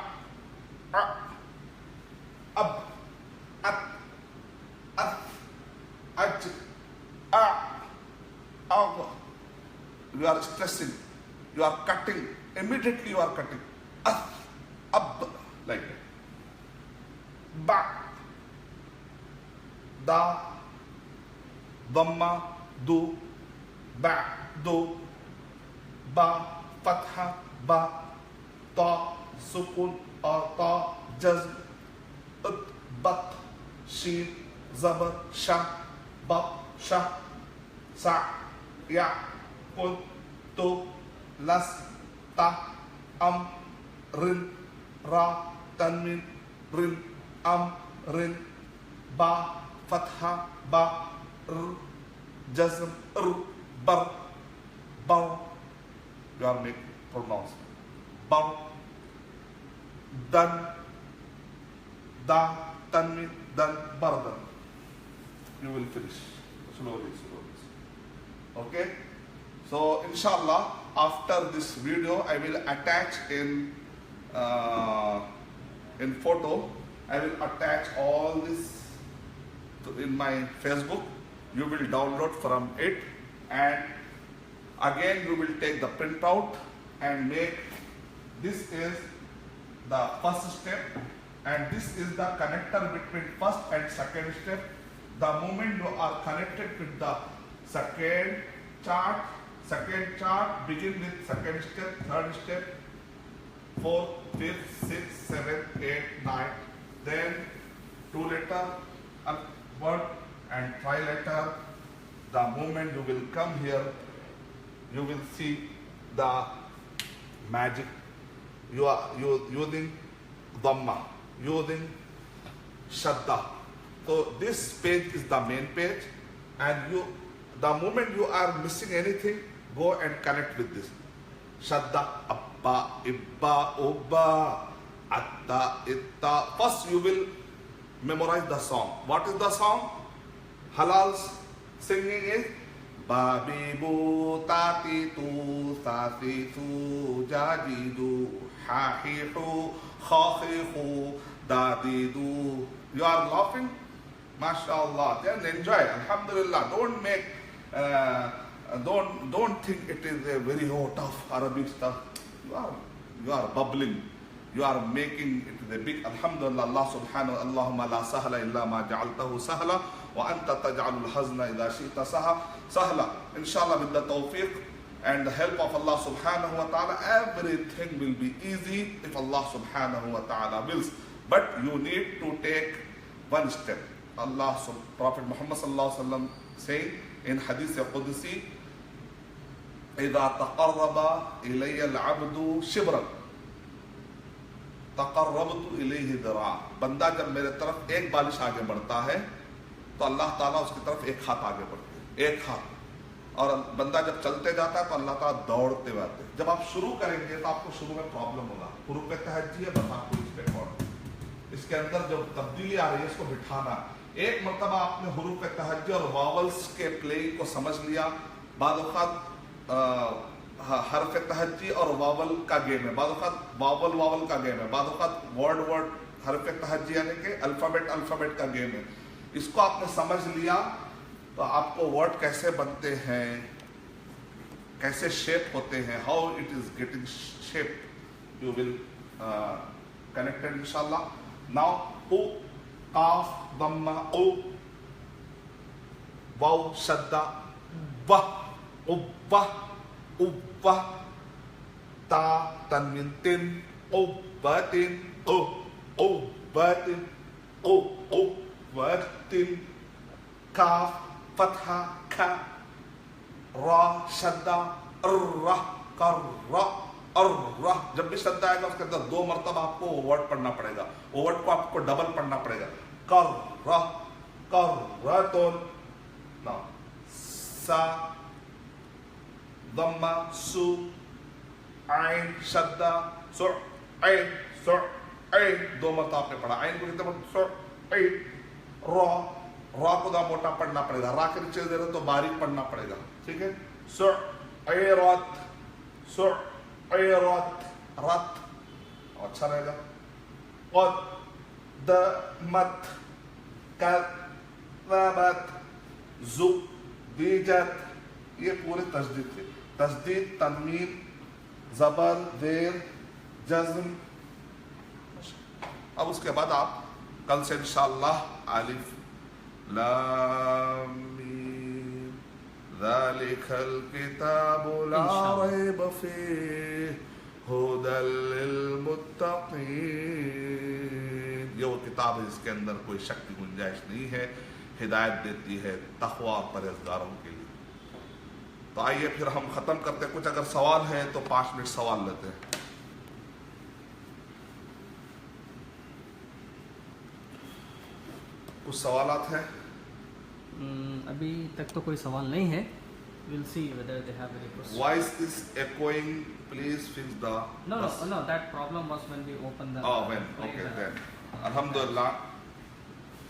ab at aj ag. You are stressing, you are cutting, immediately you are cutting. Ab, like that. Ba, da, dhamma, du, ba, do, ba, fatha, ba, ta, sukun, ta, jazm, ut, bat, shin, zabar, sha, ba, sha, sa, ya, kun, tu, las, ta, rin, ra, tanwin, rin, rin, ba, fatha, ba, jazm, bar, bar. You are making pronounce. Bar, dan, da, tanween, dan, bardan. You will finish slowly. Okay? So inshallah, after this video, I will attach in photo. I will attach all this in my Facebook. You will download from it, and again you will take the printout and make. This is the first step, and this is the connector between first and second step. The moment you are connected with the second chart, begin with second step, third step, 4th, 5th, 6th, 7th, 8th, 9th, then 2-letter word and tri-letter. The moment you will come here, you will see the magic. You are using dhamma, using shadda. So this page is the main page, and the moment you are missing anything, go and connect with this. Shadda, abba, ibba, ubba, atta, itta. First you will memorize the song. What is the song? Halal's singing is Babi bu tati tu sasi su jaji du hahi hu khahi hu dadi du. You are laughing? MashaAllah. Then enjoy. Alhamdulillah. Don't think it is a very tough Arabic stuff. You are bubbling. You are making it a big. Alhamdulillah. Allah subhanahu wa Allahumma la sahla illa ma ja'altahu sahla wa anta taj'alul hazna idha shi'ta sahla. Inshallah, with the tawfiq and the help of Allah subhanahu wa ta'ala, everything will be easy if Allah subhanahu wa ta'ala wills. But you need to take one step. Prophet Muhammad sallallahu alaihi wasallam saying in Hadith Qudsi, إِذَا تَقَرَّبَ إِلَيَّ الْعَبْدُ شِبْرًا تَقَرَّبْتُ إِلَيْهِ ذِرَاعًا. بندہ جب میرے طرف ایک بالش آگے بڑھتا ہے تو اللہ تعالیٰ اس کی طرف ایک ہاتھ آگے بڑھتے ہیں. ایک ہاتھ. اور بندہ جب چلتے جاتا ہے تو اللہ تعالیٰ دوڑتے ہوئے آتے ہیں. جب آپ شروع کریں گے تو آپ کو شروع میں پرابلم ہوگا. حروف تہجی ہے، بس آپ کو اس پہ اس کے اندر جو تبدیلی آ رہی ہے اس کو بٹھانا. ایک مرتبہ آپ نے حروف تہجی اور واولز کے پلے کو سمجھ لیا. بعض اوقات حرف تہجی اور واول کا گیم ہے، بعض اوقات واول کا گیم ہے، بعض اوقات ورڈ حرف تہجی یعنی کہ الفابیٹ کا گیم ہے. اس کو آپ نے سمجھ لیا تو آپ کو ورڈ کیسے بنتے ہیں، کیسے شیپ ہوتے ہیں، how it is getting shape, you will connected انشاءاللہ. Now, O, Qaf, Dhamma, O, Waw, Shadda, Wa, Ubba, Ubba, Ta, Tanwin, Tin, Ubbatin, Ubbatin, Ubbatin, Kaf, Fatha, Ka, Ra, Shadda, Ra, Karra. اور جب بھی شد آئے گا اس کے اندر 2 مرتبہ آپ کو ورڈ پڑھنا پڑے گا. وہ ورڈ کو آپ کو ڈبل پڑھنا پڑے گا. کرتون سا ضمہ سو عین شدہ سو عین 2 مرتبہ آپ نے پڑھا. عین کو کتنے سو عین. را کو دا موٹا پڑھنا پڑے گا. را کے نیچے دے رہے تو باریک پڑھنا پڑے گا. ٹھیک ہے. سو عیرات رت اچھا رہے گا. قدمت کذبت زبیجت. یہ پورے تشدید تھے. تشدید، تنوین، زبر، زیر، جزم. اب اس کے بعد آپ کل سے انشاءاللہ الف لام میم ذالک الکتاب لا ریب فیہ ھدی للمتقین. یہ وہ کتاب ہے جس کے اندر کوئی شک کی گنجائش نہیں ہے، ہدایت دیتی ہے تقویٰ اور پرہیزگاروں کے لیے. تو آئیے پھر ہم ختم کرتے ہیں. کچھ اگر سوال ہے تو 5 منٹ سوال لیتے ہیں. کچھ سوالات ہیں؟ अभी तक तो कोई सवाल नहीं है. We'll see whether they have any questions. Voice is echoing. Please fix the. No, that problem was when we opened the. Oh, when? Okay, then. Alhamdulillah.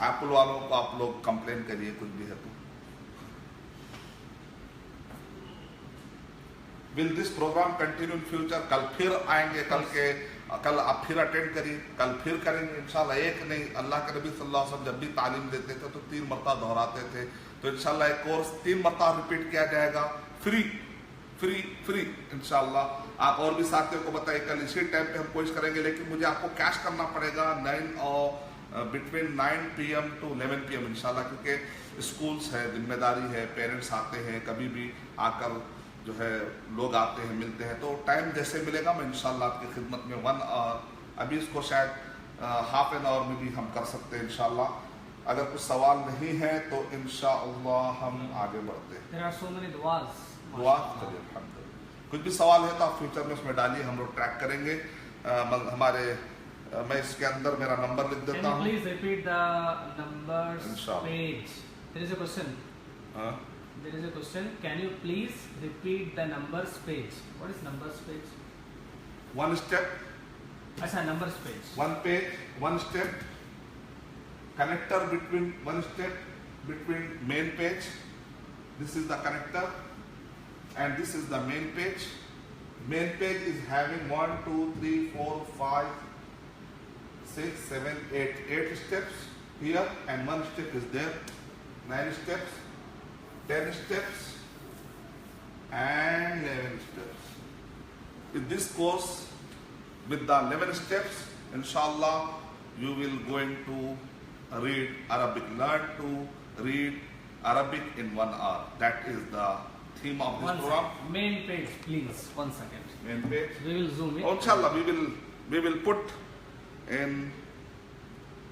Apple वालों को आप लोग कंप्लेन करिए कुछ भी है तो. Will this program continue in future? कल फिर आएंगे, कल आप फिर अटेंड करिए, कल फिर करेंगे इंशाल्लाह. एक नहीं, अल्लाह के नबी सल्लल्लाहु अलैहि वसल्लम जब भी तालीम देते थे तो 3 मरतबा दोहराते थे. तो इंशाल्लाह एक कोर्स 3 मरतबा रिपीट किया जाएगा, फ्री इंशाल्लाह. आप और भी साथियों को बताइए. कल इसी टाइम पे हम कोशिश करेंगे, लेकिन मुझे आपको कैश करना पड़ेगा बिटवीन 9 PM to 11 PM इंशाल्लाह, क्योंकि स्कूल्स है, जिम्मेदारी है, पेरेंट्स आते हैं, कभी भी आकर जो है लोग आते हैं, मिलते हैं. तो टाइम जैसे मिलेगा मैं इंशाल्लाह आपकी खिदमत में 1 hour, अभी इसको शायद हाफ एन आवर में भी हम कर सकते हैं इंशाल्लाह. अगर कुछ सवाल नहीं है तो इंशाअल्लाह हम आगे बढ़ते हैं. There are so many duas. दुआ करिए अल्हम्दुलिल्लाह. कुछ भी सवाल है तो आप फ्यूचर में उसमें डालिए, हम लोग ट्रैक करेंगे. मैं इसके अंदर मेरा नंबर लिख देता हूँ. Can you please repeat the numbers Inshallah. page? There is a question. There is a question. Can you please repeat the numbers page? What is numbers page? One step, अच्छा, numbers page. one page, one step. Connector between one step between main page. This is the connector, and this is the main page. Main page is having 1, 2, 3, 4, 5, 6, 7, 8 steps here, and one step is there. 9 steps, 10 steps, and 11 steps. With this course, with the 11 steps, inshallah, you will going to read Arabic. Learn to read Arabic in 1 hour. That is the theme of this One program. second. Main page, please. 1 second. Main page. We will zoom in. Inshallah, we will put in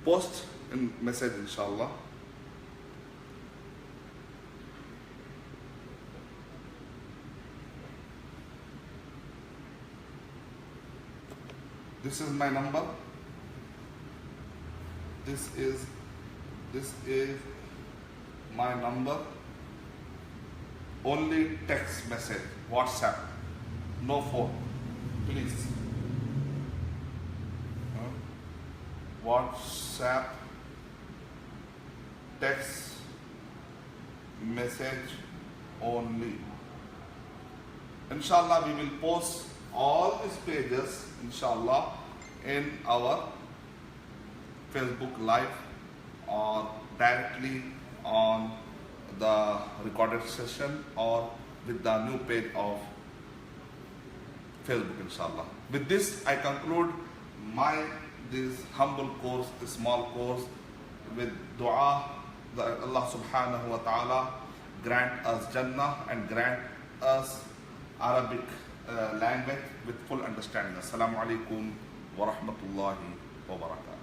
post in message inshallah. This is my number. This is my number. Only text message, WhatsApp, no phone, please. WhatsApp, text message only. Inshallah, we will post all these pages, inshallah, in our Facebook Live or directly on the recorded session or with the new page of Facebook, inshallah. With this, I conclude this humble course, this small course, with dua that Allah subhanahu wa ta'ala grant us Jannah and grant us Arabic language with full understanding. Assalamu alaikum wa rahmatullahi wa barakatuh.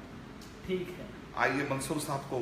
ठीक है. आइए मंसूर साहब को